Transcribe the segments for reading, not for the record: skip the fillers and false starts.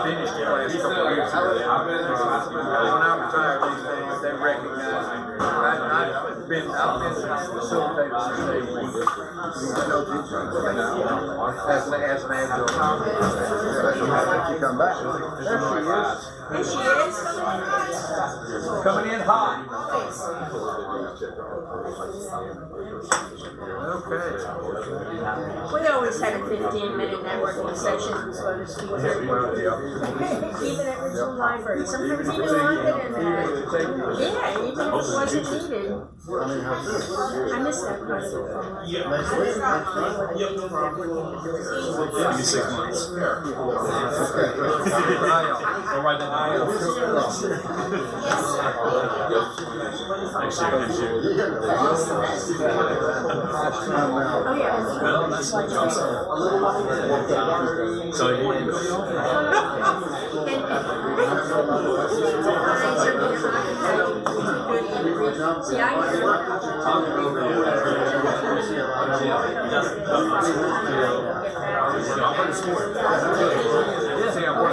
finished the last couple of years. When I retired, they recognized me. I've been facilitating since day one. As an adult. You come back. There she is. And she is Coming in hot. Okay. We always had a 15-minute networking session, so to speak. Even at Richland Library. Sometimes even longer than that. Yeah, even if it wasn't needed. I miss that part of the phone. Give me 6 months. All right, then Oh, yeah. well, that's like so See, I what I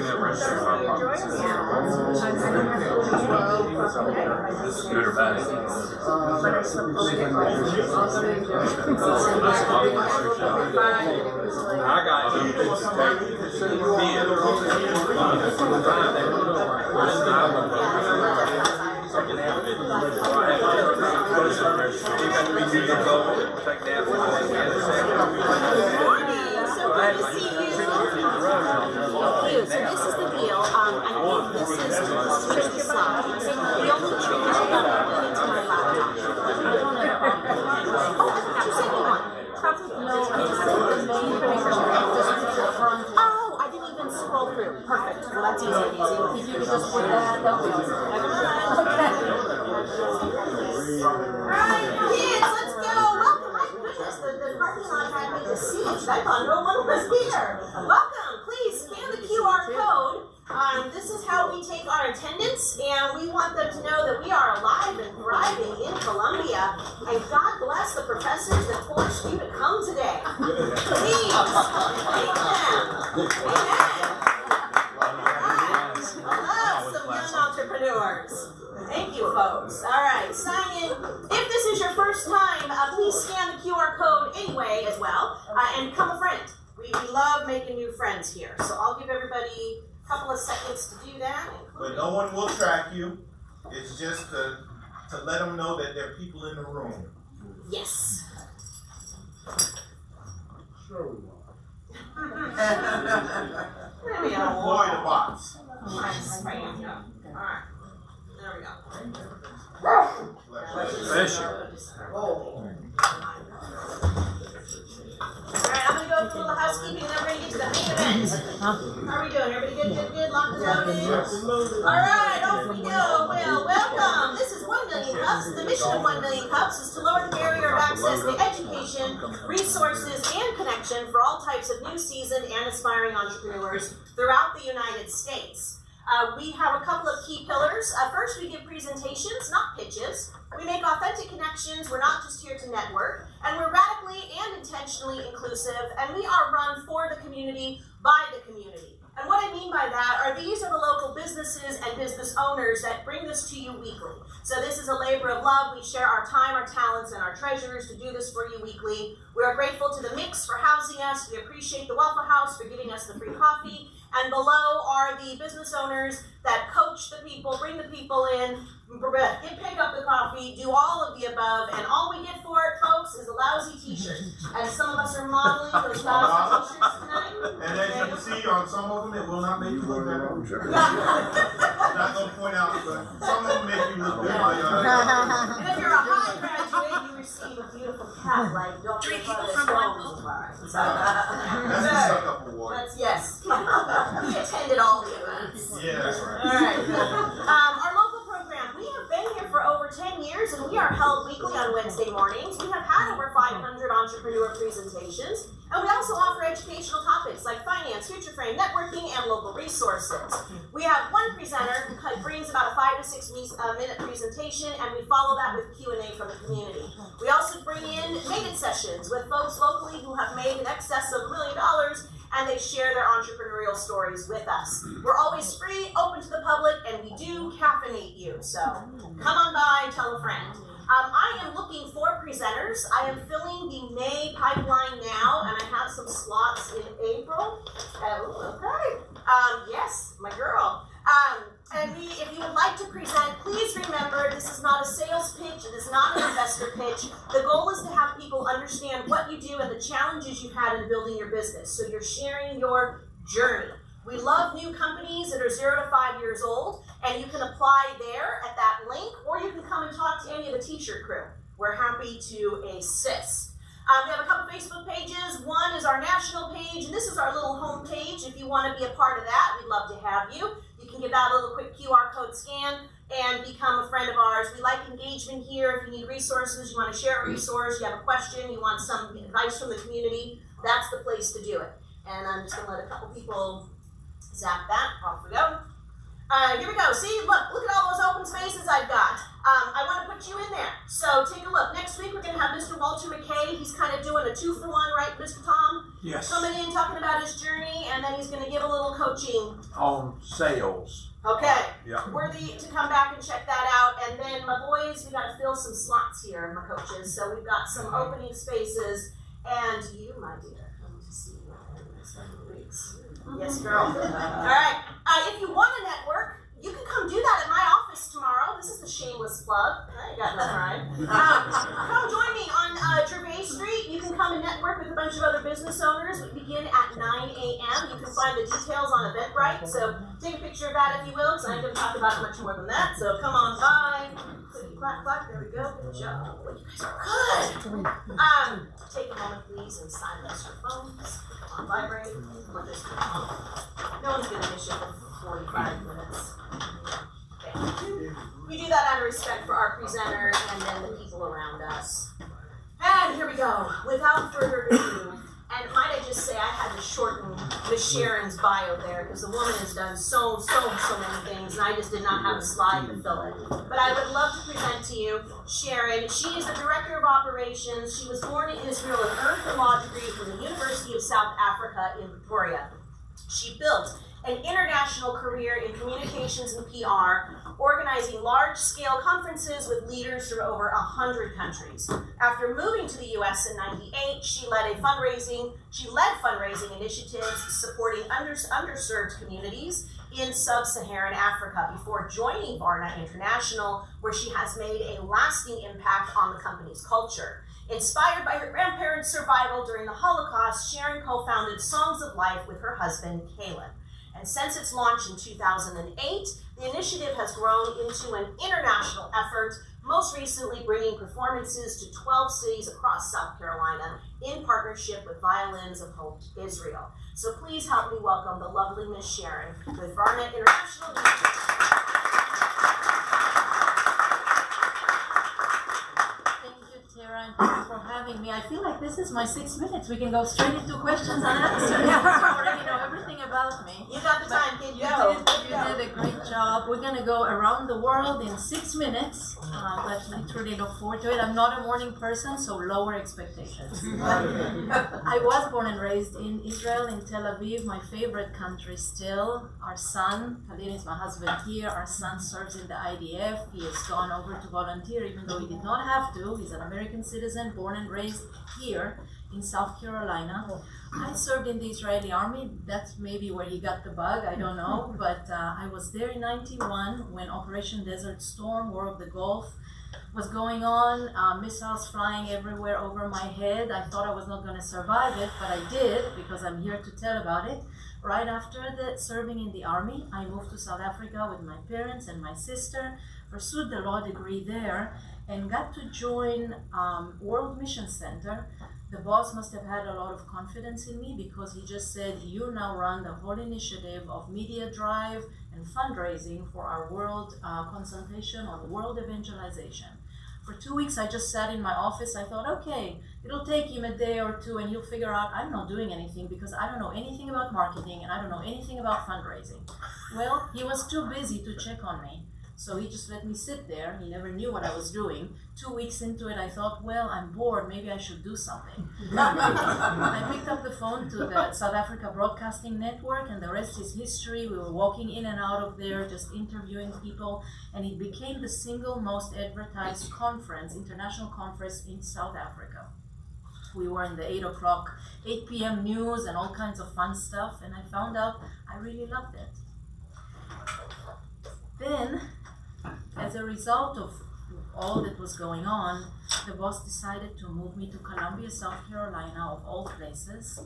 learned is that good or bad. I got you. So this is the deal. I think this is just the slides. The only change is that I'm going into my laptop. Oh, you sent me one. Oh, I didn't even scroll through. Perfect. Well, that's easy. If you could just put that, that would be awesome. Alright, kids, let's go. Welcome. My goodness, the parking lot had me deceived. I thought no one was here. Welcome. Please scan the QR code. This is how we take our attendance, and we want them to know that we are alive and thriving in Columbia. And God bless the professors that forced you to come today. Please, thank them. Amen. I love some young entrepreneurs. Thank you, folks. All right, sign in. If this is your first time, please scan the QR code anyway as well, and become a friend. We love making new friends here, so I'll give everybody a couple of seconds to do that. But no one will track you. It's just to let them know that there are people in the room. Yes. Sure we will. There we go. Avoid the box. Nice. Right here. All right. There we go. Bless you. Alright, I'm going to go through a little housekeeping and then we're going to get to the main event. How are we doing? Everybody good? Locked and loaded? Alright, off we go. Well, welcome. This is 1 million Cups. The mission of 1 Million Cups is to lower the barrier of access to education, resources, and connection for all types of new, seasoned, and aspiring entrepreneurs throughout the United States. We have a couple of key pillars. First, we give presentations, not pitches. We make authentic connections. We're not just here to network. And we're radically and intentionally inclusive. And we are run for the community, by the community. And what I mean by that are these are the local businesses and business owners that bring this to you weekly. So this is a labor of love. We share our time, our talents, and our treasures to do this for you weekly. We are grateful to the Mix for housing us. We appreciate the Waffle House for giving us the free coffee. And below are the business owners that coach the people, bring the people in, pick up the coffee, do all of the above, and all we get for it, folks, is a lousy t-shirt. And some of us are modeling those lousy t-shirts tonight. And as you can see on some of them, it will not make you look better. I'm not going to point out, but some of them make you look better. And if you're a high graduate, you receive a beautiful cap, like, don't Three drink people from from one one bowl. That's a suck-up award. That's, yes. He attended all the events. Yeah, that's right. All right. Our local program, we have been here for over 10 years, and we are held weekly on Wednesday mornings. We have had over 500 entrepreneur presentations, and we also offer educational topics like finance, future frame, networking, and local resources. We have one presenter who brings about a 5 to 6 minute presentation, and we follow that with Q&A from the community. We also bring in maiden sessions with folks locally who have made in excess of $1 million, and they share their entrepreneurial stories with us. We're always free, open to the public, and we do caffeinate you. So come on by and tell a friend. I am looking for presenters. I am filling the May pipeline now, and I have some slots in April. Okay. Yes, my girl. And if you would like to present, please remember this is not a sales pitch. It is not an investor pitch. The goal is to have people understand what you do and the challenges you've had in building your business. So you're sharing your journey. We love new companies that are 0 to 5 years old, and you can apply there at that link, or you can come and talk to any of the t-shirt crew. We're happy to assist. We have a couple Facebook pages. One is our national page, and this is our little home page. If you want to be a part of that, we'd love to have you. You can give that a little quick QR code scan and become a friend of ours. We like engagement here. If you need resources, you want to share a resource, you have a question, you want some advice from the community, that's the place to do it. And I'm just going to let a couple people zap that. Off we go. Here we go. See, look at all those open spaces I've got. I want to put you in there. So take a look. Next week we're going to have Mr. Walter McKay. He's kind of doing a 2-for-1, right, Mr. Tom? Yes. Coming in, talking about his journey, and then he's going to give a little coaching. On sales. Okay. Yeah. Worthy to come back and check that out. And then my boys, we got to fill some slots here, my coaches. So we've got some opening spaces. And you, my dear, come to see you in the next couple of weeks. Yes, girl. All right. If you want to network, you can come do that at my office tomorrow. This is the shameless plug. I ain't got nothing, right? Come join me on Gervais Street. You can come and network with a bunch of other business owners. We begin at 9 a.m. You can find the details on Eventbrite. So take a picture of that if you will, because I ain't going to talk about it much more than that. So come on by. Click, clack, clack. There we go. Good job. You guys are good. Take a moment, please, and silence your phones. On vibrate. No one's going to miss you for 45 minutes. Okay. We do that out of respect for our presenter and then the people around us. And here we go. Without further ado, and might I just say I had to shorten Miss Sharon's bio there because the woman has done so many things, and I just did not have a slide to fill it. But I would love to present to you Sharon. She is the Director of Operations. She was born in Israel and earned her law degree from the University of South Africa in Pretoria. She built an international career in communications and PR, organizing large-scale conferences with leaders from over 100 countries. After moving to the U.S. in '98, she led fundraising initiatives supporting underserved communities in sub-Saharan Africa before joining Varna International, where she has made a lasting impact on the company's culture. Inspired by her grandparents' survival during the Holocaust, Sharon co-founded Songs of Life with her husband, Caleb. And since its launch in 2008, the initiative has grown into an international effort, most recently bringing performances to 12 cities across South Carolina in partnership with Violins of Hope Israel. So please help me welcome the lovely Miss Sharon with Varna International. Sharon. Thank you for having me. I feel like this is my 6 minutes. We can go straight into questions and answers. You already know everything about me. You got the time, kid. You did a great job. We're going to go around the world in 6 minutes. But literally look forward to it. I'm not a morning person, so lower expectations. I was born and raised in Israel, in Tel Aviv, my favorite country still. Our son, Khalil is my husband here. Our son serves in the IDF. He has gone over to volunteer, even though he did not have to. He's an American citizen, born and raised here in South Carolina. I served in the Israeli army. That's maybe where he got the bug, I don't know. But I was there in 91 when Operation Desert Storm, War of the Gulf, was going on, missiles flying everywhere over my head. I thought I was not going to survive it, but I did, because I'm here to tell about it. Right after serving in the army, I moved to South Africa with my parents and my sister, pursued the law degree there, and got to join World Mission Center. The boss must have had a lot of confidence in me, because he just said, you now run the whole initiative of media drive and fundraising for our world consultation on world evangelization. For 2 weeks, I just sat in my office. I thought, okay, it'll take him a day or two and he'll figure out I'm not doing anything because I don't know anything about marketing and I don't know anything about fundraising. Well, he was too busy to check on me. So he just let me sit there. He never knew what I was doing. 2 weeks into it, I thought, well, I'm bored. Maybe I should do something. I picked up the phone to the South Africa Broadcasting Network, and the rest is history. We were walking in and out of there, just interviewing people, and it became the single most advertised conference, international conference in South Africa. We were in the 8 p.m. news and all kinds of fun stuff, and I found out I really loved it. Then, as a result of all that was going on, the boss decided to move me to Columbia, South Carolina, of all places.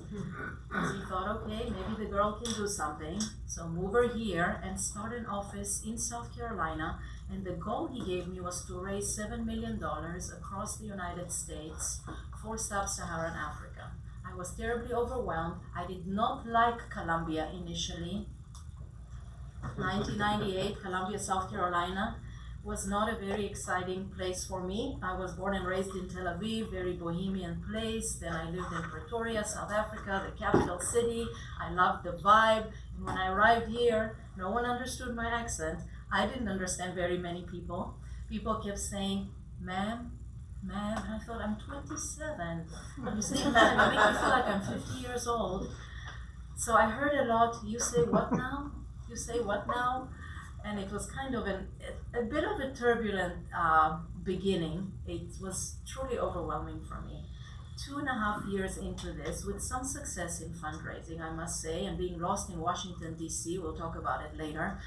Because he thought, okay, maybe the girl can do something. So move her here and start an office in South Carolina. And the goal he gave me was to raise $7 million across the United States for Sub-Saharan Africa. I was terribly overwhelmed. I did not like Columbia initially. 1998, Columbia, South Carolina was not a very exciting place for me. I was born and raised in Tel Aviv, very bohemian place. Then I lived in Pretoria, South Africa, the capital city. I loved the vibe. And when I arrived here, no one understood my accent. I didn't understand very many people. People kept saying, ma'am, ma'am. And I thought, I'm 27. And you say ma'am, you make me feel like I'm 50 years old. So I heard a lot, you say what now? You say what now? And it was kind of a bit of a turbulent beginning. It was truly overwhelming for me. 2.5 years into this, with some success in fundraising, I must say, and being lost in Washington, D.C., we'll talk about it later,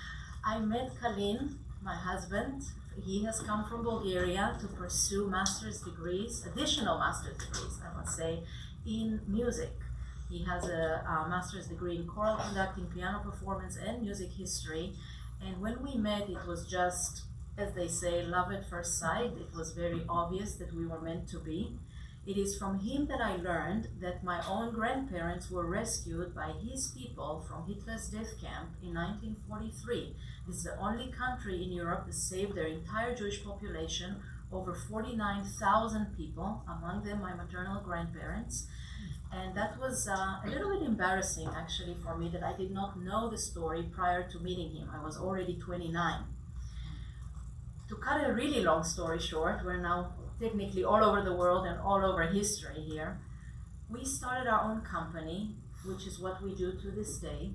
I met Khalil, my husband. He has come from Bulgaria to pursue master's degrees, additional master's degrees, I must say, in music. He has a master's degree in choral conducting, piano performance, and music history. And when we met, it was just, as they say, love at first sight. It was very obvious that we were meant to be. It is from him that I learned that my own grandparents were rescued by his people from Hitler's death camp in 1943. This is the only country in Europe that saved their entire Jewish population, over 49,000 people, among them my maternal grandparents. And that was a little bit embarrassing, actually, for me, that I did not know the story prior to meeting him. I was already 29. To cut a really long story short, we're now technically all over the world and all over history here. We started our own company, which is what we do to this day.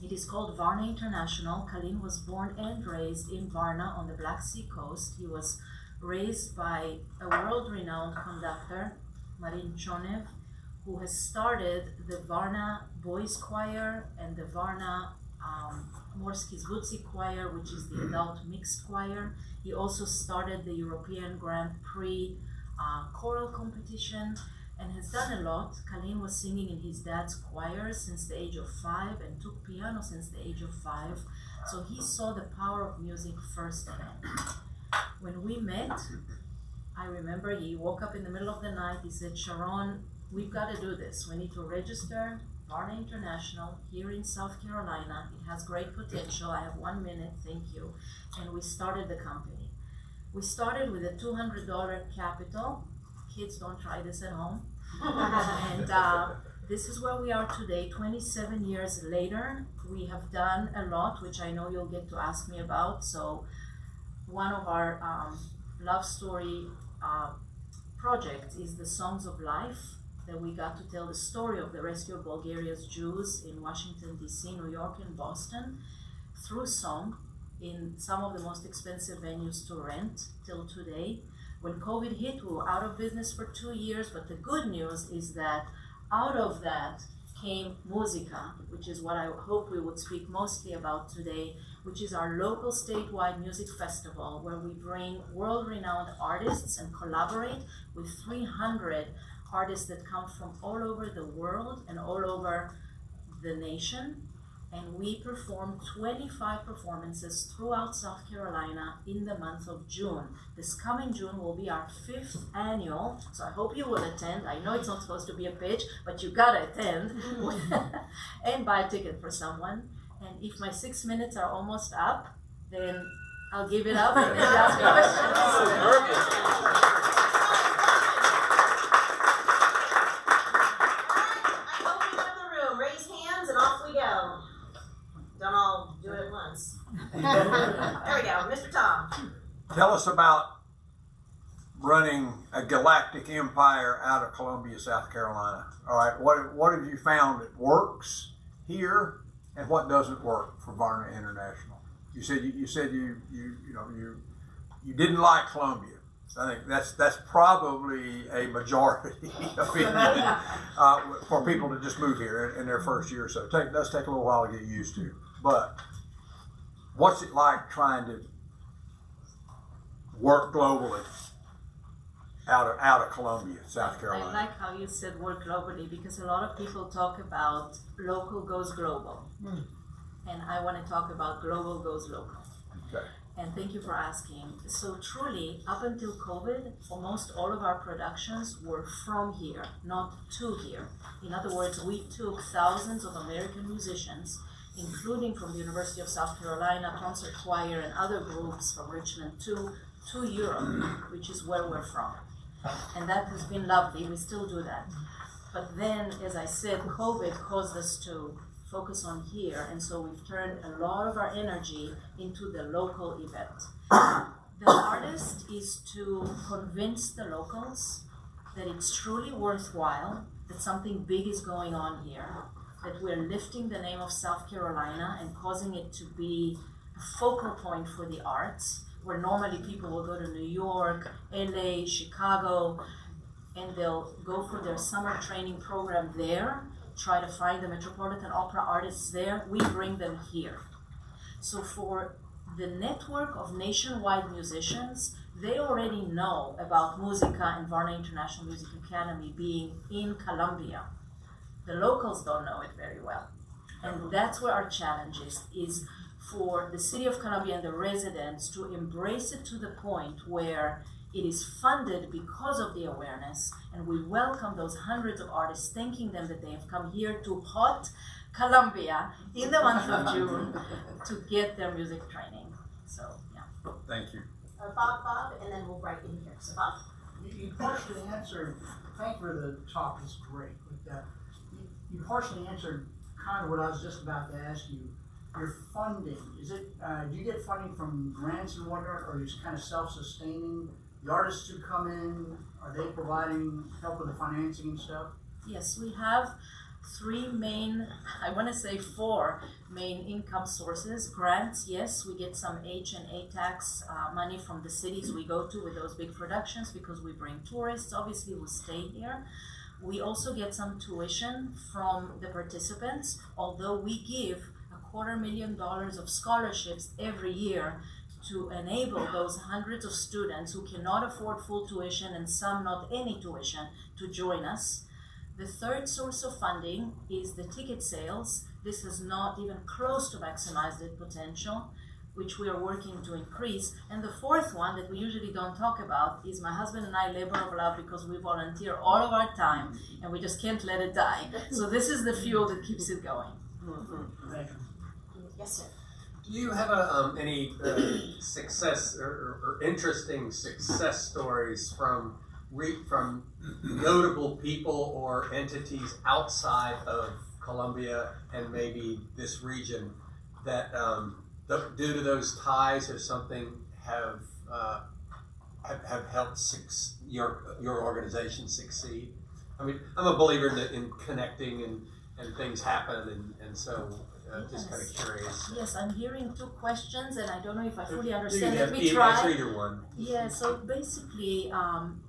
It is called Varna International. Khalil was born and raised in Varna on the Black Sea coast. He was raised by a world-renowned conductor, Tchernov, who has started the Varna Boys Choir and the Varna Morski Zvutsi Choir, which is the adult mixed choir. He also started the European Grand Prix choral competition and has done a lot. Khalil was singing in his dad's choir since the age of 5 and took piano since the age of 5. So he saw the power of music firsthand. When we met, I remember he woke up in the middle of the night. He said, Sharon, we've got to do this. We need to register Varna International here in South Carolina. It has great potential. I have 1 minute, thank you. And we started the company. We started with a $200 capital, kids don't try this at home. And this is where we are today, 27 years later. We have done a lot, which I know you'll get to ask me about. So one of our love story projects is the Songs of Life, that we got to tell the story of the rescue of Bulgaria's Jews in Washington, D.C., New York, and Boston through song in some of the most expensive venues to rent till today. When COVID hit, we were out of business for 2 years, but the good news is that out of that came Musica, which is what I hope we would speak mostly about today, which is our local statewide music festival where we bring world-renowned artists and collaborate with 300 artists that come from all over the world and all over the nation. And we perform 25 performances throughout South Carolina in the month of June. This coming June will be our 5th annual, so I hope you will attend. I know it's not supposed to be a pitch, but you gotta attend and buy a ticket for someone. And if my 6 minutes are almost up, then I'll give it up and ask questions. Don't all do it at once. There we go, Mr. Tom. Tell us about running a galactic empire out of Columbia, South Carolina. All right, what have you found that works here, and what doesn't work for Varna International? You said you didn't like Columbia. I think that's probably a majority opinion for people to just move here in their first year or so. It does take a little while to get used to. But what's it like trying to work globally out of Columbia, South Carolina? I like how you said work globally, because a lot of people talk about local goes global. And I want to talk about global goes local. Okay. And thank you for asking. So truly, up until COVID, almost all of our productions were from here, not to here. In other words, we took thousands of American musicians, including from the University of South Carolina, concert choir, and other groups from Richmond to Europe, which is where we're from. And that has been lovely. We still do that. But then, as I said, COVID caused us to focus on here, and so we've turned a lot of our energy into the local event. The hardest is to convince the locals that it's truly worthwhile, that something big is going on here, that we're lifting the name of South Carolina and causing it to be a focal point for the arts, where normally people will go to New York, LA, Chicago, and they'll go for their summer training program there, try to find the Metropolitan Opera artists there. We bring them here. So for the network of nationwide musicians, they already know about Musica and Varna International Music Academy being in Columbia. The locals don't know it very well. And that's where our challenge is for the city of Columbia and the residents to embrace it to the point where it is funded because of the awareness, and we welcome those hundreds of artists, thanking them that they have come here to hot Columbia in the month of June to get their music training. So, yeah. Thank you. Bob, and then we'll right in here. So, Bob? You partially answered, thank you for the talk, it's great. But, you partially answered kind of what I was just about to ask you. Your funding, is it, do you get funding from grants and whatnot, or are you kind of self-sustaining? The artists who come in, are they providing help with the financing and stuff? Yes, we have three main, I want to say 4 main income sources. Grants, yes, we get some H&A tax money from the cities we go to with those big productions because we bring tourists, obviously, who stay here. We also get some tuition from the participants, although we give $250,000 of scholarships every year to enable those hundreds of students who cannot afford full tuition and some not any tuition to join us. The third source of funding is the ticket sales. This has not even close to maximized its potential, which we are working to increase. And the fourth one that we usually don't talk about is my husband and I labor of love, because we volunteer all of our time and we just can't let it die. So this is the fuel that keeps it going. Thank you. Yes, sir. Do you have any success or interesting success stories from from notable people or entities outside of Colombia and maybe this region that due to those ties or something have helped your organization succeed? I mean, I'm a believer in connecting and things happen, and so just kind of curious. Yes, I'm hearing two questions, and I don't know if I fully understand. You Let can me answer try. either one. Yeah, so basically,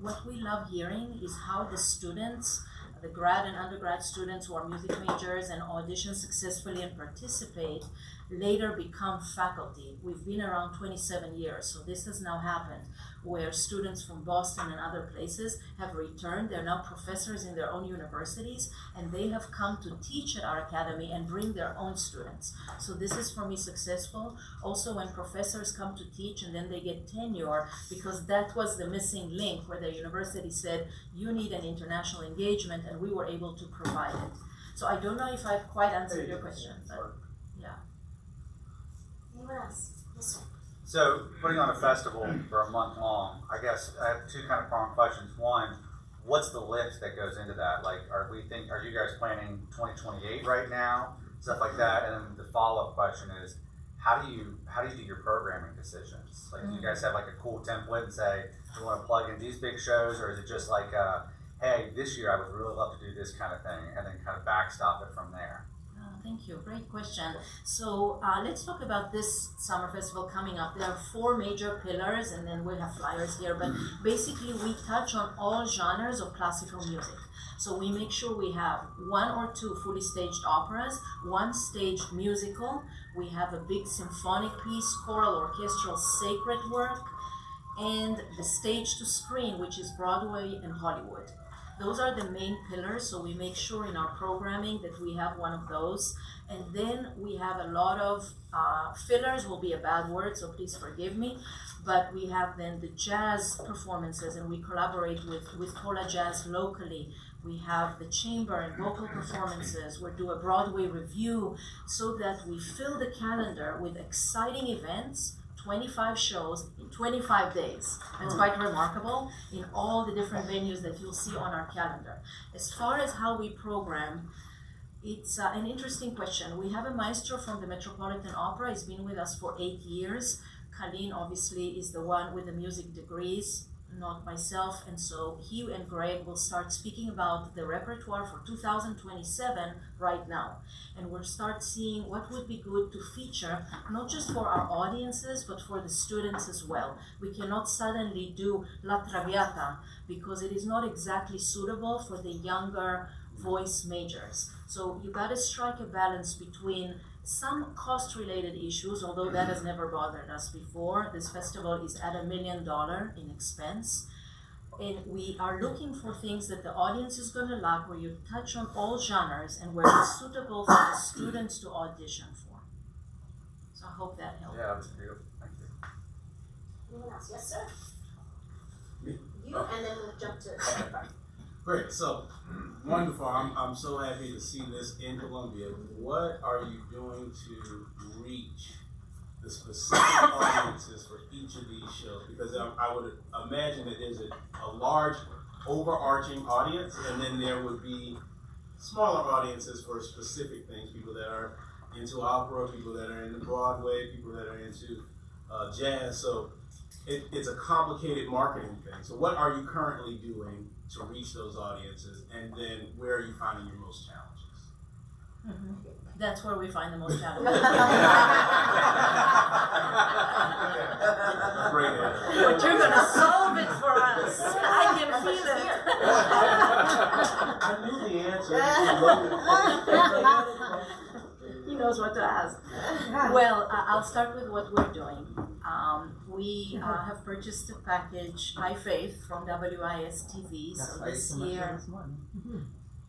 what we love hearing is how the students, the grad and undergrad students who are music majors and audition successfully and participate, later become faculty. We've been around 27 years, so this has now happened, where students from Boston and other places have returned. They're now professors in their own universities, and they have come to teach at our academy and bring their own students. So this is, for me, successful. Also, when professors come to teach and then they get tenure, because that was the missing link where the university said, you need an international engagement, and we were able to provide it. So I don't know if I've quite answered your question, but yeah. Anyone else? Yes, sir. So, putting on a festival for a month long, I guess I have two kind of pronged questions. One, what's the lift that goes into that? Like, are you guys planning 2028 right now? Stuff like that. And then the follow-up question is, how do you do your programming decisions? Like, do you guys have like a cool template and say, we want to plug in these big shows, or is it just like, hey, this year I would really love to do this kind of thing, and then kind of backstop it from there? Thank you. Great question. So let's talk about this summer festival coming up. There are 4 major pillars, and then we'll have flyers here. But basically, we touch on all genres of classical music. So we make sure we have 1 or 2 fully staged operas, 1 staged musical. We have a big symphonic piece, choral, orchestral, sacred work, and the stage to screen, which is Broadway and Hollywood. Those are the main pillars, so we make sure in our programming that we have one of those. And then we have a lot of fillers, will be a bad word, so please forgive me. But we have then the jazz performances, and we collaborate with Cola Jazz locally. We have the chamber and vocal performances. We do a Broadway review, so that we fill the calendar with exciting events, 25 shows in 25 days. That's quite remarkable in all the different venues that you'll see on our calendar. As far as how we program, it's an interesting question. We have a maestro from the Metropolitan Opera. He's been with us for 8 years. Colleen obviously is the one with the music degrees, not myself, and so he and Greg will start speaking about the repertoire for 2027 right now. And we'll start seeing what would be good to feature, not just for our audiences, but for the students as well. We cannot suddenly do La Traviata because it is not exactly suitable for the younger voice majors. So you gotta strike a balance between some cost-related issues, although that has never bothered us before. This festival is at $1 million in expense. And we are looking for things that the audience is going to like, where you touch on all genres and where it's suitable for the students to audition for. So I hope that helped. Yeah, that's beautiful. Thank you. Anyone else? Yes, sir. You, and then we'll jump to. Great, so wonderful. I'm so happy to see this in Colombia. What are you doing to reach the specific audiences for each of these shows? Because I would imagine that there's a large overarching audience, and then there would be smaller audiences for specific things, people that are into opera, people that are into Broadway, people that are into jazz. So it's a complicated marketing thing. So what are you currently doing to reach those audiences, and then where are you finding your most challenges? Mm-hmm. That's where we find the most challenges. Great answer. But you're going to solve it for us. I can feel it. I knew the answer. He knows what to ask. Well, I'll start with what we're doing. We have purchased a package, High Faith, from WIS TV. So this year.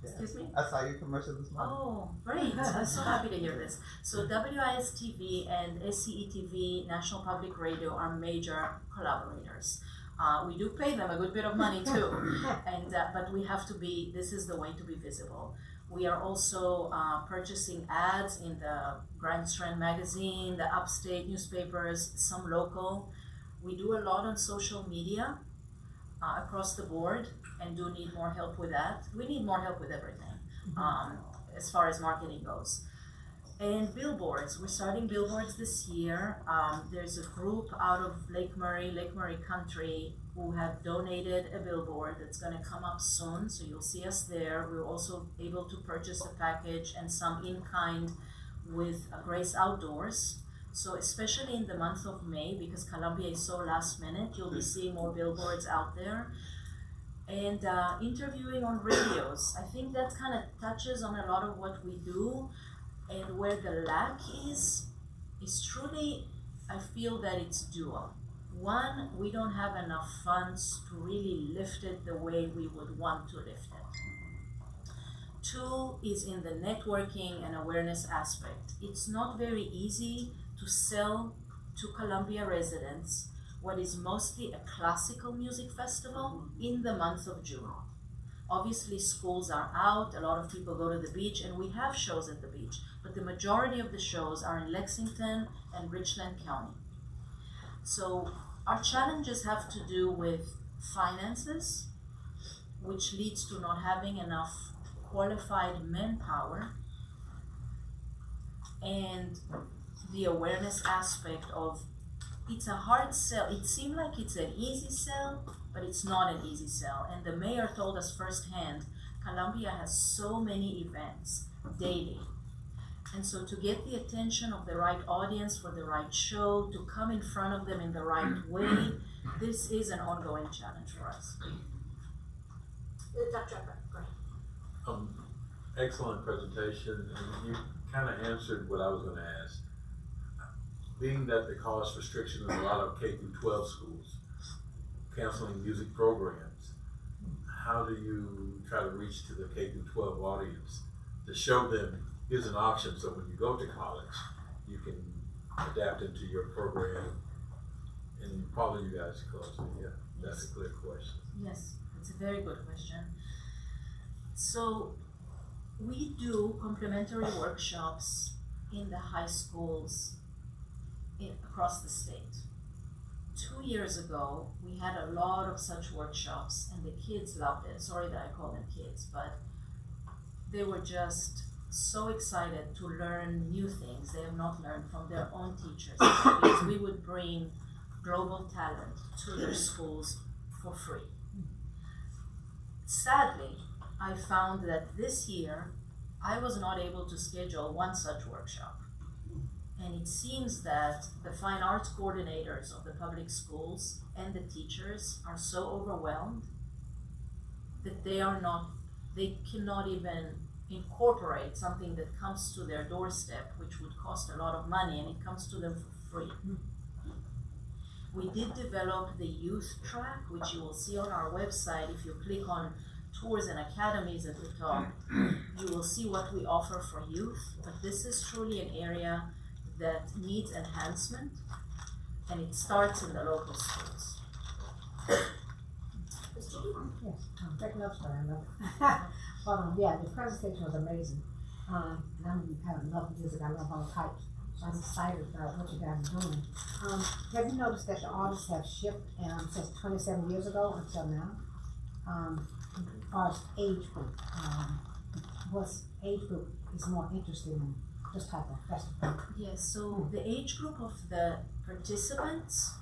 Excuse me? I saw your commercial this morning. Oh, great. I'm so happy to hear this. So WIS TV and SCE TV, National Public Radio, are major collaborators. We do pay them a good bit of money too, and but we have to be, this is the way to be visible. We are also purchasing ads in the Grand Strand magazine, the upstate newspapers, some local. We do a lot on social media. across the board and do need more help with that. We need more help with everything as far as marketing goes. And billboards, we're starting billboards this year. There's a group out of Lake Murray Country, who have donated a billboard that's gonna come up soon, so you'll see us there. We were also able to purchase a package and some in-kind with Grace Outdoors. So especially in the month of May, because Columbia is so last minute, you'll be seeing more billboards out there. And interviewing on radios, I think that kind of touches on a lot of what we do. And where the lack is truly, I feel that it's dual. One, we don't have enough funds to really lift it the way we would want to lift it. Two is in the networking and awareness aspect. It's not very easy to sell to Columbia residents what is mostly a classical music festival in the month of June. Obviously, schools are out, a lot of people go to the beach, and we have shows at the beach, but the majority of the shows are in Lexington and Richland County. So our challenges have to do with finances, which leads to not having enough qualified manpower, and the awareness aspect of it's a hard sell. It seemed like it's an easy sell, but it's not an easy sell. And the mayor told us firsthand, Columbia has so many events daily. And so to get the attention of the right audience for the right show, to come in front of them in the right way, this is an ongoing challenge for us. Dr. Everett, go ahead. Excellent presentation, and you kind of answered what I was going to ask. Being that the cost restriction in a lot of K through 12 schools, canceling music programs, how do you try to reach to the K through 12 audience to show them here's an option, so when you go to college, you can adapt into your program, and probably you guys close it. Yeah, that's a clear question. Yes, it's a very good question. So we do complimentary workshops in the high schools across the state. 2 years ago, we had a lot of such workshops, and the kids loved it. Sorry that I call them kids, but they were just so excited to learn new things they have not learned from their own teachers, because we would bring global talent to their schools for free. Sadly, I found that this year I was not able to schedule one such workshop. And it seems that the fine arts coordinators of the public schools and the teachers are so overwhelmed that they cannot even incorporate something that comes to their doorstep, which would cost a lot of money, and it comes to them for free. We did develop the youth track, which you will see on our website. If you click on tours and academies at the top, you will see what we offer for youth. But this is truly an area that needs enhancement, and it starts in the local schools. Ms. Judy? Yes, taking up story, I love it. But yeah, the presentation was amazing. And I'm kind of love music, I love all types. So I'm excited about what you guys are doing. Have you noticed that the artists have shifted since 27 years ago until now? As far as age group, what age group is more interested in this type of festival? Yes, so the age group of the participants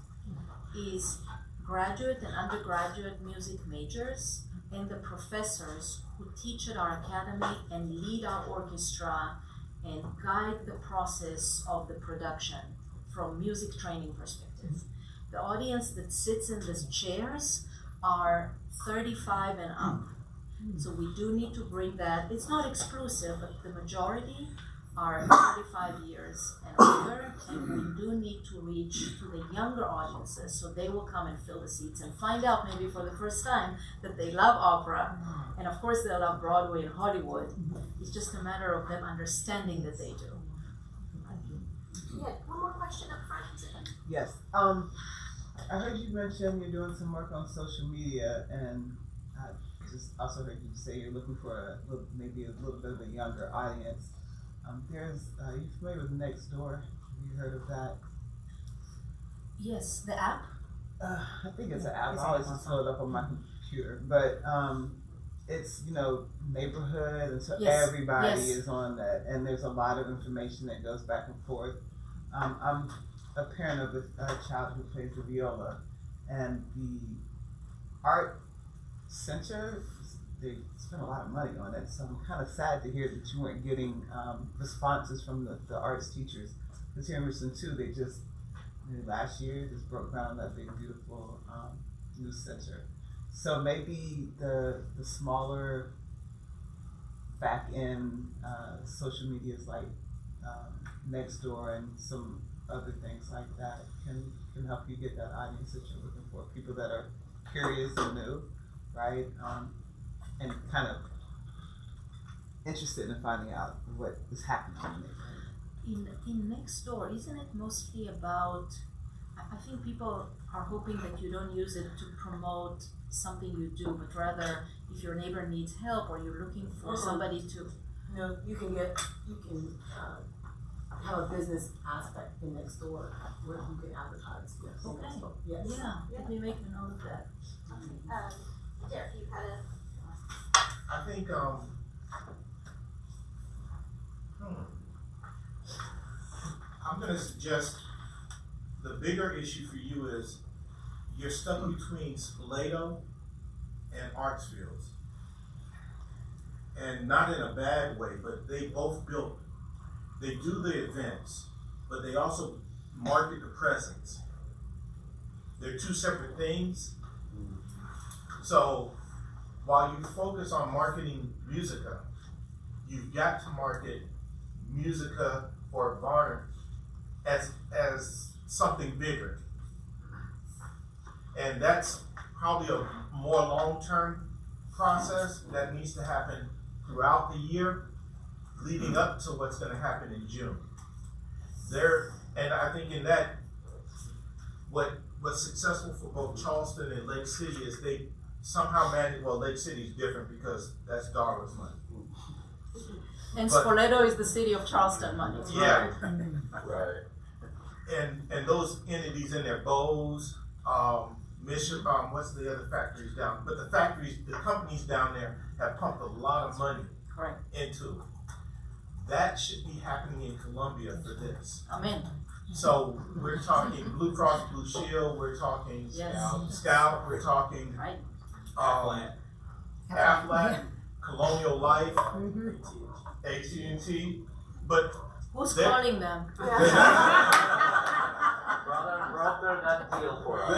is graduate and undergraduate music majors, and the professors who teach at our academy and lead our orchestra and guide the process of the production from music training perspective. The audience that sits in these chairs are 35 and up. So we do need to bring that. It's not exclusive, but the majority are 35 years and older, and we do need to reach to the younger audiences, so they will come and fill the seats and find out maybe for the first time that they love opera, and of course they love Broadway and Hollywood. It's just a matter of them understanding that they do. Yeah, one more question up front. Yes. I heard you mention you're doing some work on social media, and I just also heard you say you're looking for maybe a little bit of a younger audience. Are you familiar with Nextdoor? Have you heard of that? Yes, the app? I think it's an app. I always just pull it up on my computer, but it's neighborhood, and so Yes. everybody Yes. is on that, and there's a lot of information that goes back and forth. I'm a parent of a child who plays the viola, and the art center, they spent a lot of money on it, so I'm kind of sad to hear that you weren't getting responses from the arts teachers. Because here in Richmond too, they just last year just broke ground that big beautiful new center. So maybe the smaller back end social medias like Nextdoor and some other things like that can help you get that audience that you're looking for. People that are curious and new, right? And kind of interested in finding out what is happening in the neighborhood. In Nextdoor, isn't it mostly about, I think people are hoping that you don't use it to promote something you do, but rather if your neighbor needs help or you're looking for somebody to. You can have a business aspect in Nextdoor where you can advertise. Yes. Okay. Nextdoor. Yes. Yeah, let me make a note of that. Derek, you had a. I think, I'm gonna suggest the bigger issue for you is you're stuck between Spoleto and Artsfields. And not in a bad way, but they both they do the events, but they also market the presence. They're two separate things. So while you focus on marketing Musica, you've got to market Musica for Varna as something bigger. And that's probably a more long-term process that needs to happen throughout the year, leading up to what's going to happen in June. And I think in that, what's successful for both Charleston and Lake City is they somehow manage. Well, Lake City is different because that's Darwin's money. And Spoleto is the city of Charleston money. Yeah. Right. And those entities in there, Bose, Mission, what's the other factories down? But the companies down there have pumped a lot of money into it. That should be happening in Columbia for this. Amen. So we're talking Blue Cross Blue Shield, we're talking Scout, we're talking Aflac, Colonial Life, AT&T, but who's calling them? Brother, that deal for us.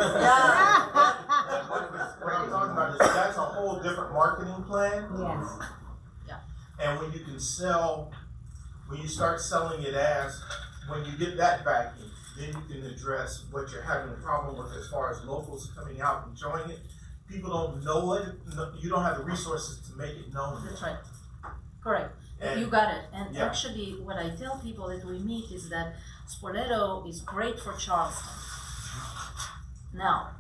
What I'm talking about is that's a whole different marketing plan. Yes. And when you start selling it when you get that backing, then you can address what you're having a problem with as far as locals coming out and enjoying it. People don't know it. You don't have the resources to make it known. That's right. Correct. And you got it. And actually, what I tell people that we meet is that Spoleto is great for Charleston. Now,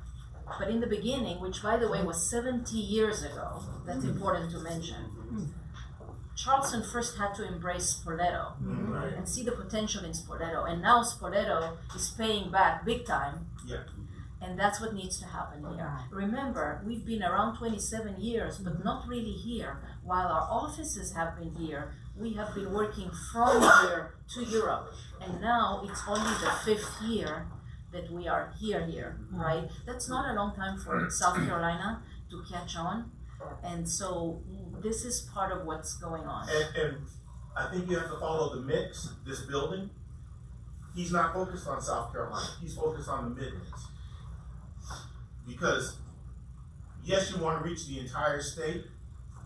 but in the beginning, which by the way was 70 years ago, that's important to mention, Charleston first had to embrace Spoleto and see the potential in Spoleto. And now Spoleto is paying back big time. Yeah. And that's what needs to happen here. Remember, we've been around 27 years, but not really here. While our offices have been here, we have been working from here to Europe. And now it's only the 5th year that we are here, right? That's not a long time for South Carolina to catch on. And so this is part of what's going on. And I think you have to follow the mix, this building. He's not focused on South Carolina, he's focused on the Midlands. Because yes, you want to reach the entire state,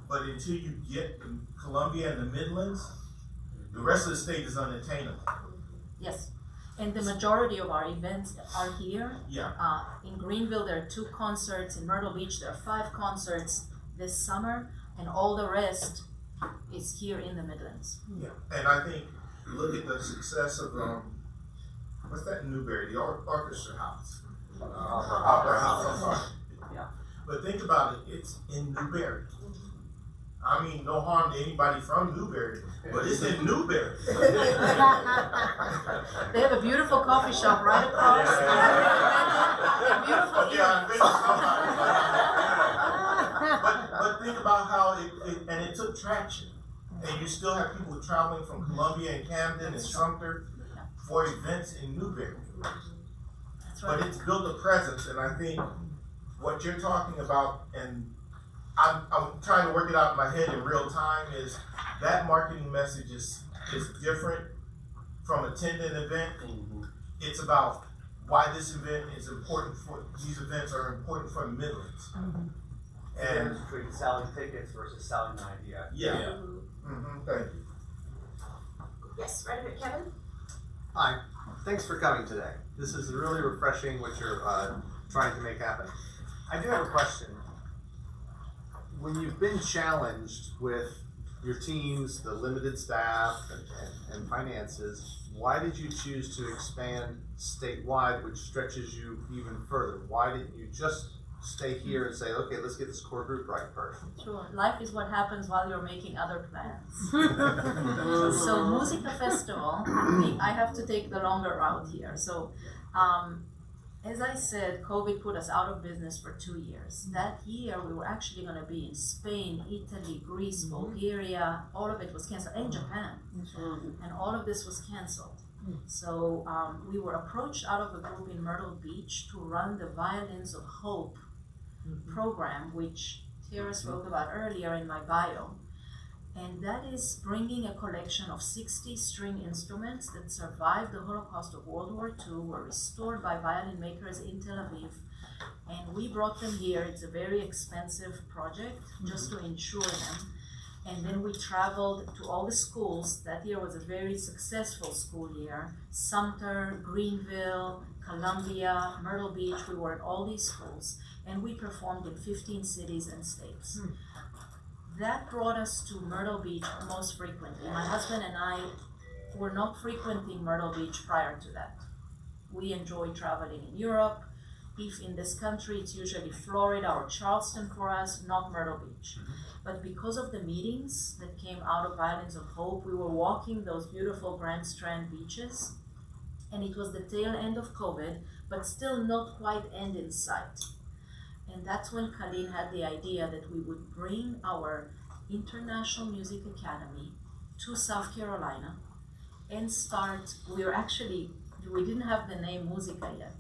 but until you get Columbia and the Midlands, the rest of the state is unattainable. Yes, and the majority of our events are here. Yeah. In Greenville, there are 2 concerts. In Myrtle Beach, there are 5 concerts this summer, and all the rest is here in the Midlands. Yeah, and I think, look at the success of, what's that in Newberry, the Orchestra House? Opera House, I'm sorry. Yeah. But think about it, it's in Newberry. I mean, no harm to anybody from Newberry, but it's in Newberry. They have a beautiful coffee shop right across. Beautiful. Yeah, but think about how it took traction. And you still have people traveling from Columbia and Camden and Sumter for events in Newberry. That's right. But it's built a presence, and I think what you're talking about, and I'm trying to work it out in my head in real time, is that marketing message is different from attending an event. It's about why this event is important these events are important for the Midlands. And between selling tickets versus selling an idea. yeah. Thank you. Yes, right here, Kevin. Hi, thanks for coming today. This is really refreshing what you're trying to make happen. I do have a question. When you've been challenged with your teams, the limited staff, and finances, why did you choose to expand statewide, which stretches you even further? Why didn't you just stay here and say, okay, let's get this core group right first? Sure. Life is what happens while you're making other plans. So Musica Festival, I have to take the longer route here. So as I said, COVID put us out of business for 2 years. That year we were actually going to be in Spain, Italy, Greece, Bulgaria. All of it was canceled, and Japan. And all of this was canceled. So we were approached out of a group in Myrtle Beach to run the Violins of Hope program, which Tara spoke about earlier in my bio. And that is bringing a collection of 60 string instruments that survived the Holocaust of World War II, were restored by violin makers in Tel Aviv. And we brought them here. It's a very expensive project just to insure them. And then we traveled to all the schools. That year was a very successful school year. Sumter, Greenville, Columbia, Myrtle Beach. We were at all these schools. And we performed in 15 cities and states. That brought us to Myrtle Beach most frequently. My husband and I were not frequenting Myrtle Beach prior to that. We enjoy traveling in Europe. If in this country, it's usually Florida or Charleston for us, not Myrtle Beach. But because of the meetings that came out of Violins of Hope, we were walking those beautiful Grand Strand beaches, and it was the tail end of COVID, but still not quite end in sight. And that's when Colleen had the idea that we would bring our International Music Academy to South Carolina and start. We didn't have the name Musica yet.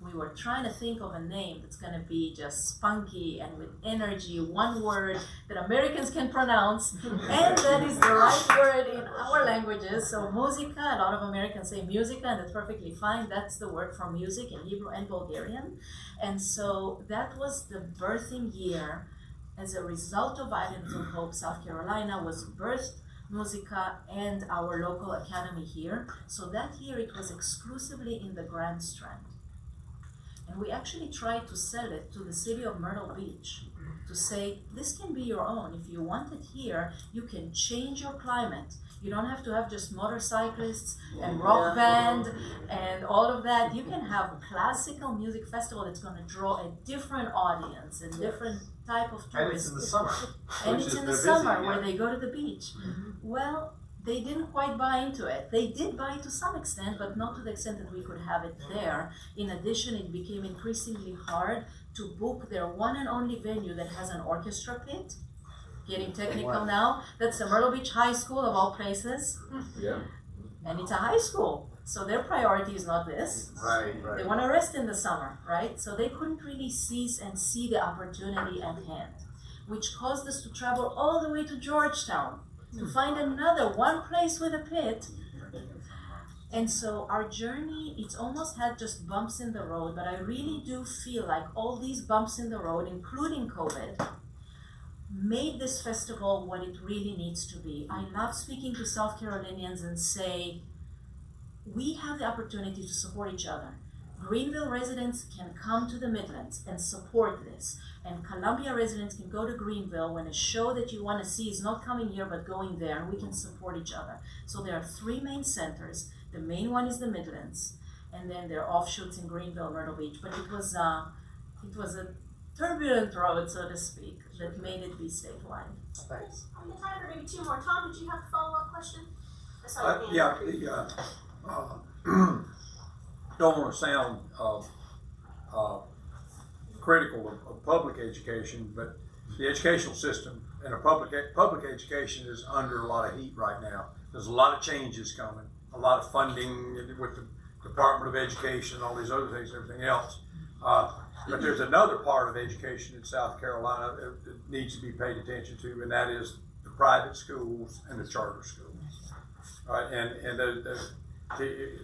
We were trying to think of a name that's going to be just spunky and with energy, one word that Americans can pronounce, and that is the right word in our languages. So musica, a lot of Americans say musica, and that's perfectly fine. That's the word for music in Hebrew and Bulgarian. And so that was the birthing year. As a result of Violins of Hope, South Carolina was birthed Musica and our local academy here. So that year it was exclusively in the Grand Strand. And we actually tried to sell it to the city of Myrtle Beach to say, this can be your own. If you want it here, you can change your climate. You don't have to have just motorcyclists and rock band and all of that. You can have a classical music festival that's going to draw a different audience, a different type of tourist. And it's in the summer. And it's in the summer where they go to the beach. Well, they didn't quite buy into it. They did buy to some extent, but not to the extent that we could have it there. In addition, it became increasingly hard to book their one and only venue that has an orchestra pit. Getting technical now, that's the Myrtle Beach High School of all places. Yeah. And it's a high school, so their priority is not this. Right. They want to rest in the summer, right? So they couldn't really cease and see the opportunity at hand, which caused us to travel all the way to Georgetown to find another one place with a pit. And so our journey, it's almost had just bumps in the road, but I really do feel like all these bumps in the road, including COVID, made this festival what it really needs to be. I love speaking to South Carolinians and say, we have the opportunity to support each other. Greenville residents can come to the Midlands and support this. And Columbia residents can go to Greenville when a show that you want to see is not coming here but going there, and we can support each other. So there are 3 main centers. The main one is the Midlands, and then there are offshoots in Greenville, Myrtle Beach. But it was a turbulent road, so to speak. that made it be statewide. Thanks. We have time for maybe two more. Tom, did you have a follow-up question? I saw your hand. Yeah, don't want to sound critical of public education, but the educational system and a public education is under a lot of heat right now. There's a lot of changes coming, a lot of funding with the Department of Education, all these other things, everything else. But there's another part of education in South Carolina that needs to be paid attention to, and that is the private schools and the charter schools. Right, and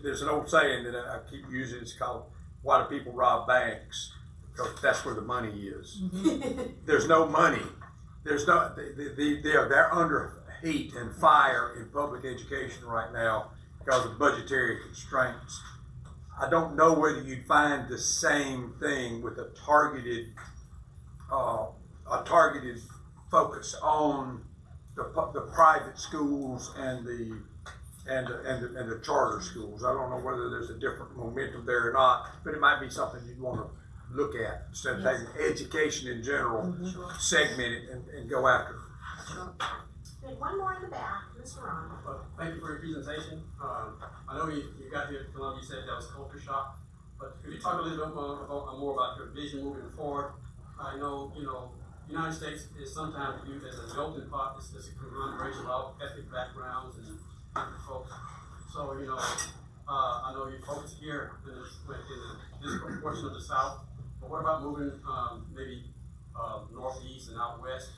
there's an old saying that I keep using. It's called, "Why do people rob banks?" Because that's where the money is. There's no money. There's no. They're under heat and fire in public education right now because of budgetary constraints. I don't know whether you'd find the same thing with a targeted focus on the private schools and the charter schools. I don't know whether there's a different momentum there or not, but it might be something you'd want to look at instead of taking education in general, segment it and go after it. Good. One more in the back, Mr. Ron. Thank you for your presentation. I know you got here to Columbia, you said that was culture shock, but could you talk a little bit more about your vision moving forward? I know, the United States is sometimes viewed as a melting pot. It's a conglomeration of all ethnic backgrounds and different folks. So, I know you focus here in this portion of the South, but what about moving maybe northeast and out west?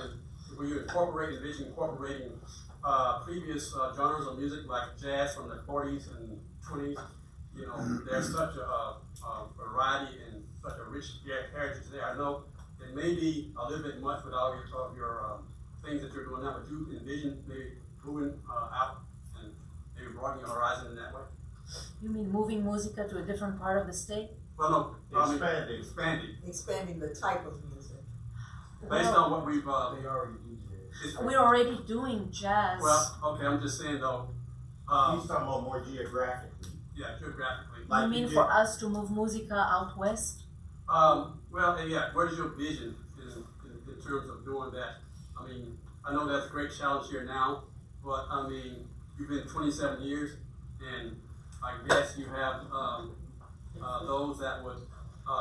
And will you envision incorporating previous genres of music like jazz from the 40s and 20s? There's such a variety and such a rich heritage there. I know it may be a little bit much with all of your things that you're doing now, but you envision maybe moving out and maybe broadening your horizon in that way? You mean moving Musica to a different part of the state? Well, no, Expanding the type of music. Based on what we've, they already do jazz. We're already doing jazz. Well, okay, I'm just saying though. He's talking about more geographically. Yeah, geographically. You mean for us to move Musica out west? What is your vision in terms of doing that? I mean, I know that's a great challenge here now, but I mean, you've been 27 years, and I guess you have those that would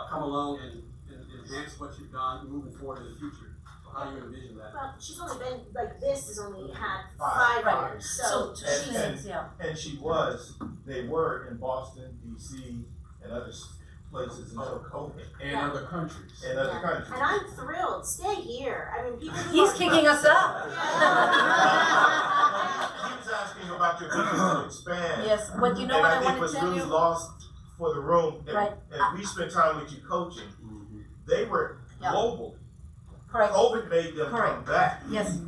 come along and enhance what you've done moving forward in the future. So how do you envision that? Well, she's only been, this has only had 5 years, so they were in Boston, D.C., and other places until COVID. And other countries. And other countries. And I'm thrilled. Stay here. I mean, people. He's kicking us out. He was asking about your vision to expand. Yes, but you know what I want to tell you? Lost for the room. And, right. And we spent time with you coaching. They were global. Correct. COVID made them come back. Yes.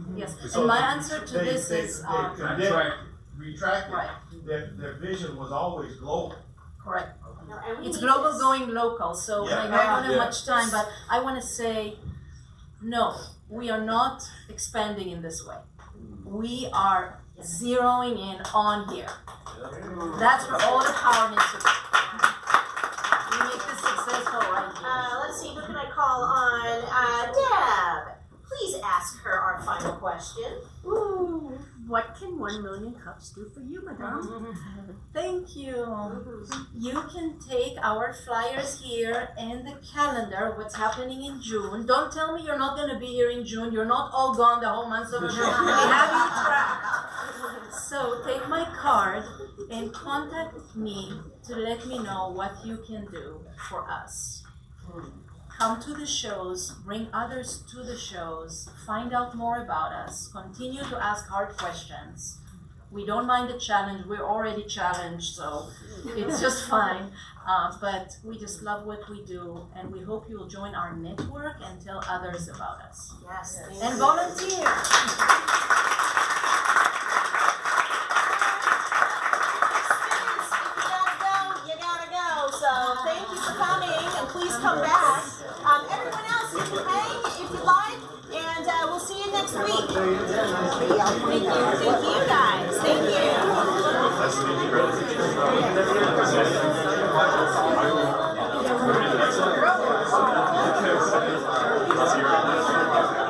So and my answer to this is retracted. Right. Their vision was always global. Correct. No, it's global going local, so I don't have much time, but I want to say, no, we are not expanding in this way. We are zeroing in on here. That's where all the power needs to be. We make this successful right here. Let's see, who can I call on? Deb, please ask her our final question. Ooh, what can 1 million cups do for you, madame? Thank you. You can take our flyers here and the calendar, what's happening in June. Don't tell me you're not going to be here in June. You're not all gone the whole month of June. We have you tracked. So take my card and contact me to let me know what you can do for us. Come to the shows, bring others to the shows, find out more about us, continue to ask hard questions. We don't mind the challenge, we're already challenged, so it's just fine. But we just love what we do, and we hope you'll join our network and tell others about us. Yes. And volunteer. So thank you for coming, and please come back. Everyone else, you can hang if you like, and we'll see you next week. Thank you guys. Thank you.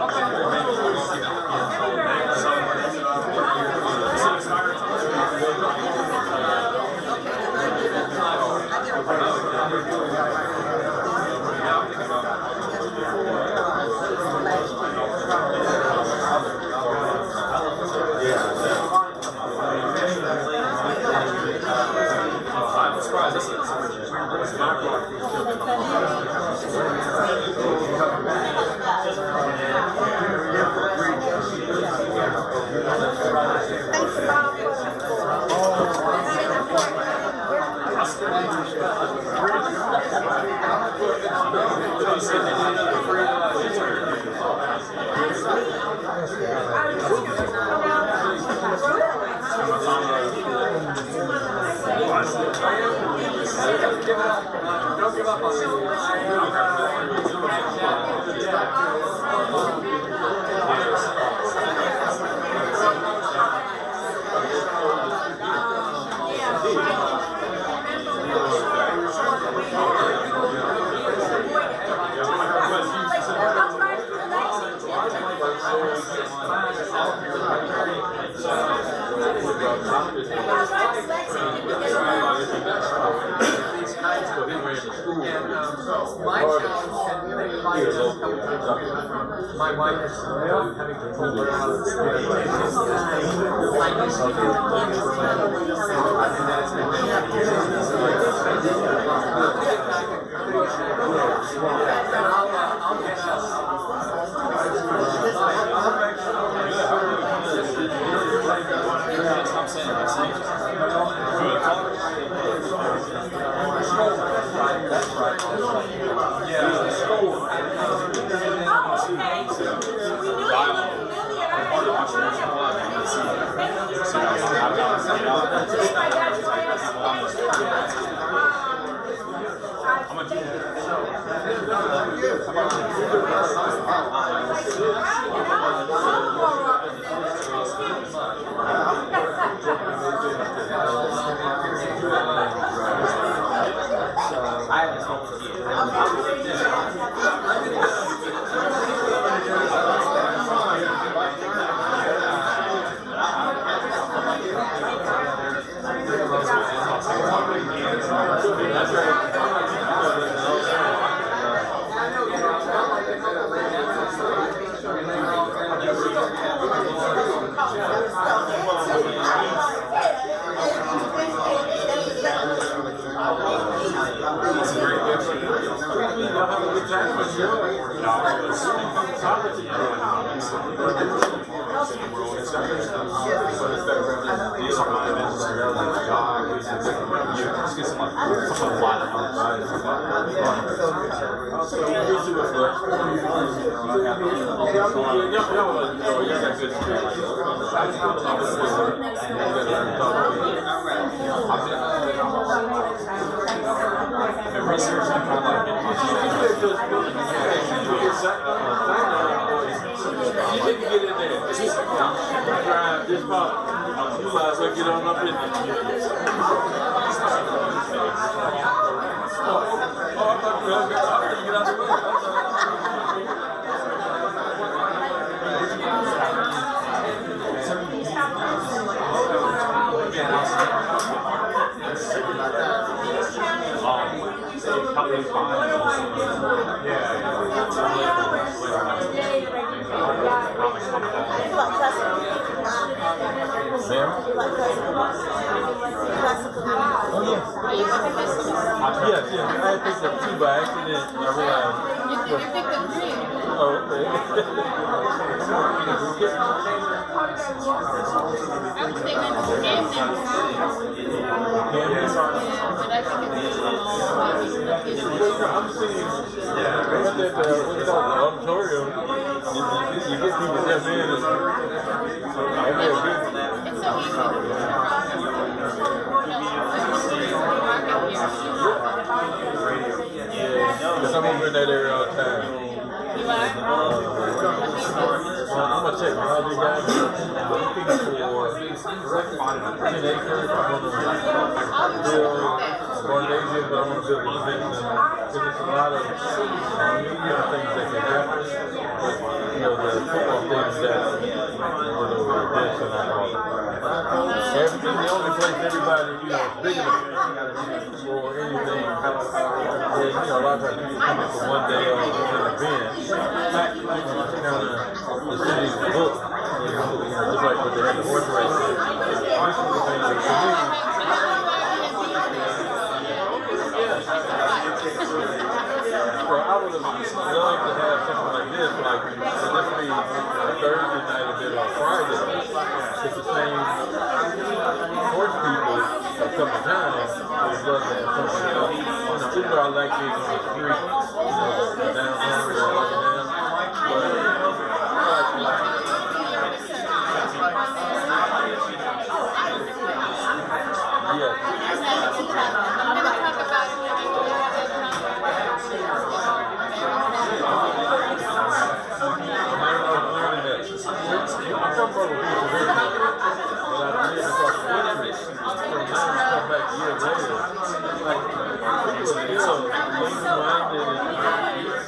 My challenge, and maybe my wife is having to pull her out of the school. I used to do it years ago, and then it's been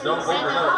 Don't open up.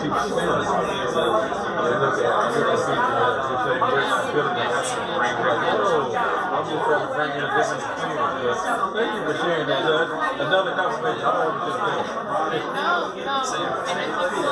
people stand and look at different people who say we're not building the house. Like, oh, I'm just trying to bring in a different experience. Thank you for sharing that. Another conversation. I don't want to just No, and